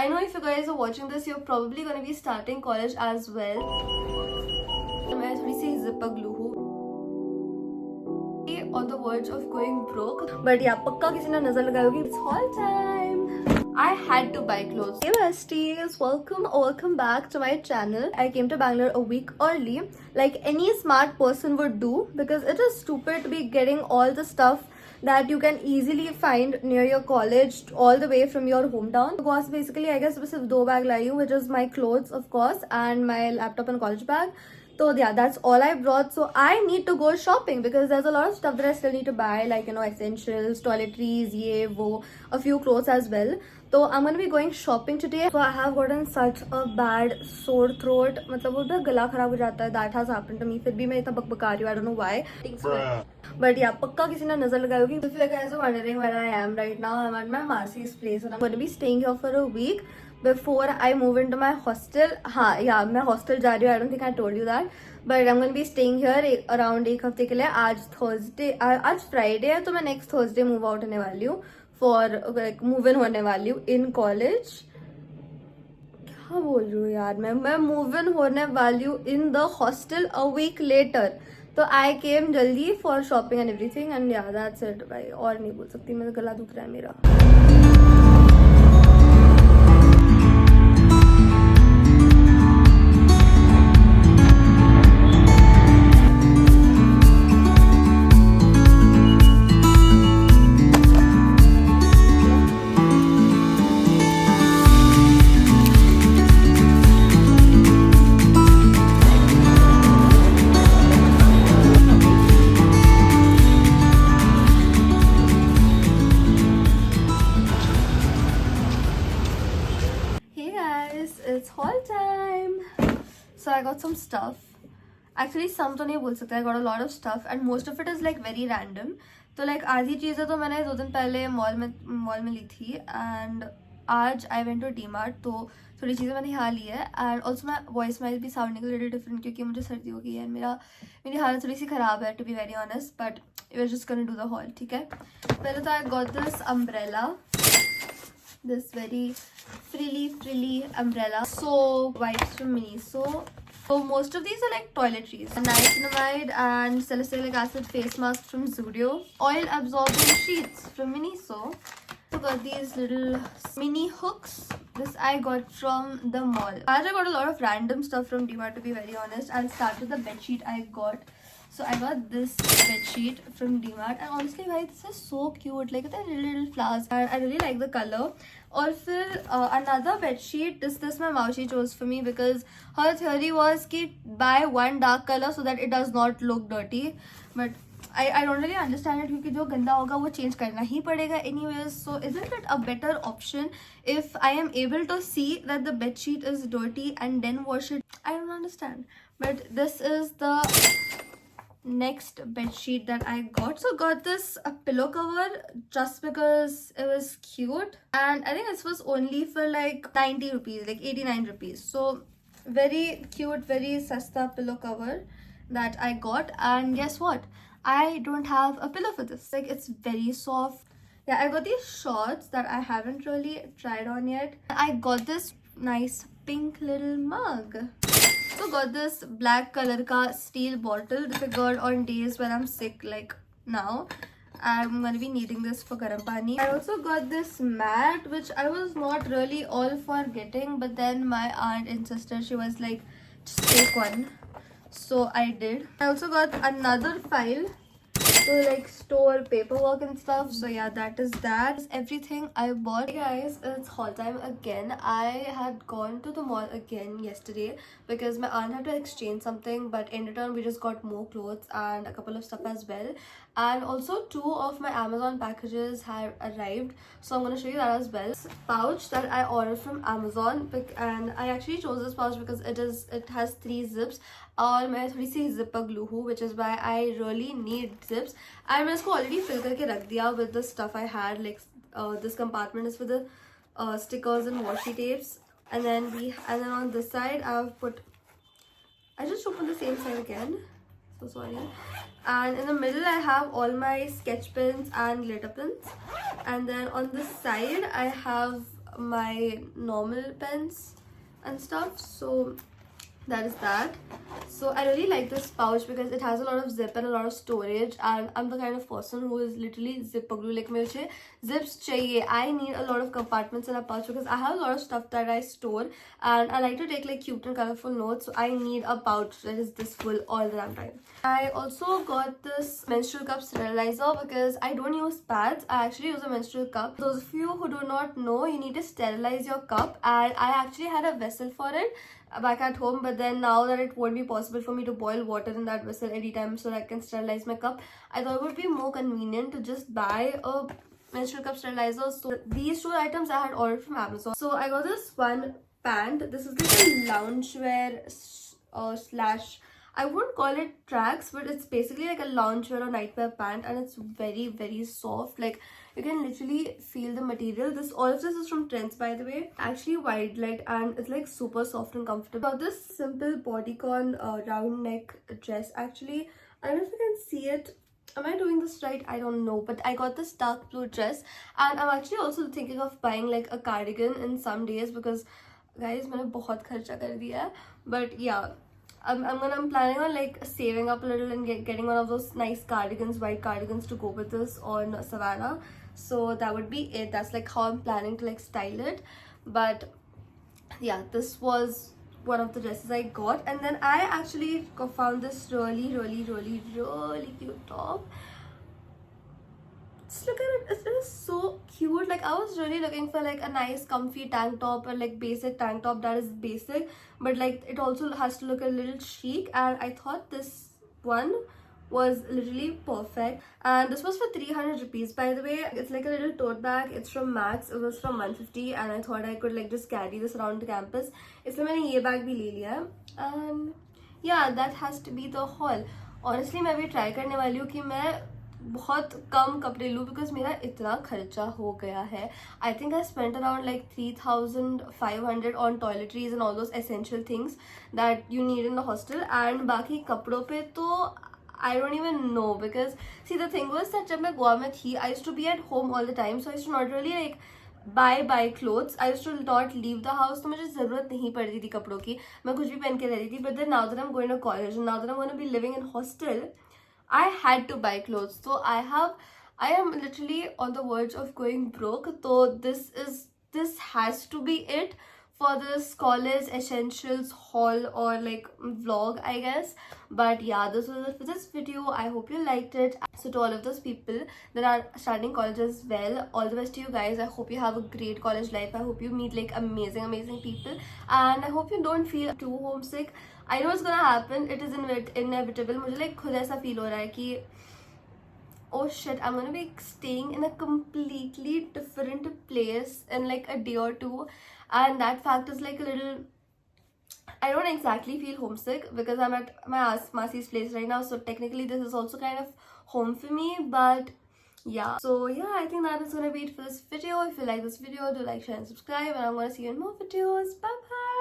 I know if you guys are watching this, you're probably going to be starting college as well. मैं थोड़ी सी जिपगलू हूँ on the verge of going broke, but yeah, पक्का किसी ने नजर लगाई होगी. It's haul time. I had to buy clothes. Hey besties, welcome back to my channel. I came to Bangalore a week early, like any smart person would do, because it is stupid to be getting all the stuff that you can easily find near your college all the way from your hometown. Because basically I guess सिर्फ 2 bag लाई हूँ, which is my clothes of course and my laptop and college bag. So yeah, that's all I brought. So I need to go shopping because there's a lot of stuff that I still need to buy, like, you know, essentials, toiletries, ye, wo, a few clothes as well. So I'm gonna be going shopping today. So I have gotten such a bad sore throat. मतलब वो ना गला खराब हो जाता है. That has happened to me. फिर भी मैं इतना बकबका रही हूँ. I don't know why. But yeah, पक्का किसी ने नजर लगाई होगी. If you guys are wondering where I am right now, I'm at my Marcy's place and I'm gonna be staying here for a week before I move into my hostel. हाँ, yeah, मैं hostel जा रही हूँ. I don't think I told you that, but I'm gonna be staying here around एक हफ्ते के लिए. आज Thursday, आज Friday है, तो मैं next Thursday move out होने वाली हूँ for like move in होने वाली हूँ in college. क्या बोल रही हूँ यार, मैं move in होने वाली हूँ in the hostel a week later. तो I came जल्दी for shopping and everything and yeah, that's it भाई. और नहीं बोल सकती, मेरा गला दुख रहा है मेरा. It's haul time. So I got some stuff. Actually some तो नहीं बोल सकते. I got a lot of stuff and most of it is like very random. तो like आधी चीज़ें तो मैंने 2 दिन पहले मॉल में ली थी and आज I went to DMart तो थोड़ी चीज़ें मैंने यहाँ ली है and also my voice might be sounding a little different क्योंकि मुझे सर्दी हो गई है. मेरी हालत थोड़ी सी ख़राब है to be very honest, but we're just gonna do the haul. ठीक है. पहले तो I got this umbrella. This very frilly umbrella. So wipes from Miniso. So most of these are like toiletries. Niacinamide and salicylic acid face mask from Zudio. Oil absorbing sheets from Miniso. So got these little mini hooks. This I got from the mall. I got a lot of random stuff from DMart to be very honest. I'll start with the bedsheet I got. So I got this bedsheet from DMart and honestly guys, this is so cute. Like the little flowers and I really like the color. और फिर another bedsheet, this my maushi chose for me because her theory was कि buy one dark color so that it does not look dirty. But I don't really understand it क्योंकि जो गंदा होगा वो change करना ही पड़ेगा anyways. So isn't it a better option if I am able to see that the bedsheet is dirty and then wash it? I don't understand. But this is the next bedsheet that I got. So got this pillow cover just because it was cute and I think this was only for like 90 rupees, like 89 rupees. So very cute, very sasta pillow cover that I got. And guess what, I don't have a pillow for this. Like it's very soft. Yeah, I got these shorts that I haven't really tried on yet. I got this nice pink little mug. So got this black color ka steel bottle. This I got on days when I'm sick, like now. I'm gonna be needing this for garam pani. I also got this mat, which I was not really all for getting, but then my aunt insisted. She was like, just take one. So I did. I also got another file to like store paperwork and stuff. So yeah, that is that. Everything I bought. Hey guys, it's haul time again. I had gone to the mall again yesterday because my aunt had to exchange something, but in return we just got more clothes and a couple of stuff as well. And also 2 of my Amazon packages have arrived, so I'm gonna show you that as well. This pouch that I ordered from Amazon, and I actually chose this pouch because it has 3 zips. और मैं थोड़ी सी zipper glue हूँ, which is why I really need zips. And मैं इसको already fill करके रख दिया with the stuff I had. Like this compartment is for the stickers and washi tapes, and then on this side I just opened the same side again. So sorry. And in the middle I have all my sketch pens and glitter pens, and then on the side I have my normal pens and stuff. So that is that. So I really like this pouch because it has a lot of zip and a lot of storage, and I'm the kind of person who is literally zip glue. Like मुझे zips चाहिए. I need a lot of compartments in a pouch because I have a lot of stuff that I store and I like to take like cute and colorful notes. So I need a pouch that is this full all the damn time. I also got this menstrual cup sterilizer because I don't use pads. I actually use a menstrual cup. Those of you who do not know, you need to sterilize your cup, and I actually had a vessel for it back at home, but then now that it won't be possible for me to boil water in that vessel anytime so that I can sterilize my cup, I thought it would be more convenient to just buy a menstrual cup sterilizer. So these two items I had ordered from Amazon. So I got this one pant. This is like a loungewear slash, I wouldn't call it tracks, but it's basically like a loungewear or nightwear pant, and it's very, very soft. Like you can literally feel the material. All of this is from Trends, by the way. Actually wide leg, and it's like super soft and comfortable. Got this simple bodycon round neck dress. Actually, I don't know if you can see it. Am I doing this right? I don't know, but I got this dark blue dress, and I'm actually also thinking of buying like a cardigan in some days because guys, मैंने बहुत खर्चा कर दिया है. But yeah, I'm planning on like saving up a little and getting one of those nice cardigans, white cardigans to go with this on Savannah. So that would be it. That's like how I'm planning to like style it. But yeah, this was one of the dresses I got, and then I actually found this really cute top. Just look at it. It is so cute. Like I was really looking for like a nice comfy tank top or like basic tank top that is basic, but like it also has to look a little chic, and I thought this one was literally perfect. And this was for 300 rupees, by the way. It's like a little tote bag. It's from Max. It was from 150, and I thought I could like just carry this around the campus. इसलिए मैंने ये bag भी ले लिया है. And yeah, that has to be the haul. Honestly, मैं भी try करने वाली हूँ कि मैं बहुत कम कपड़े लूँ because मेरा इतना खर्चा हो गया है. I think I spent around like 3,500 on toiletries and all those essential things that you need in the hostel, and बाकी कपड़ों पे तो I don't even know. Because see, the thing was that जब मैं गोवा में थी, I used to be at home all the time, so I used to not really like buy clothes. I used to not leave the house, तो मुझे ज़रूरत नहीं पड़ती थी कपड़ों की. मैं कुछ भी पहन के रहती थी. But then now that I'm going to college and now that I'm going to be living in hostel, I had to buy clothes. So I am literally on the verge of going broke. So this has to be it for this college essentials haul or like vlog, I guess. But yeah, this was it for this video. I hope you liked it. So to all of those people that are starting college as well, all the best to you guys. I hope you have a great college life. I hope you meet like amazing people, and I hope you don't feel too homesick. I know it's gonna happen. It is inevitable. मुझे like खुद ऐसा feel हो रहा है कि oh shit, I'm gonna be staying in a completely different place in like a day or two, and that fact is like a little, I don't exactly feel homesick because I'm at my Masi's place right now, so technically this is also kind of home for me. But yeah, so yeah, I think that is gonna be it for this video. If you like this video, do like, share and subscribe, and I'm gonna see you in more videos. Bye bye.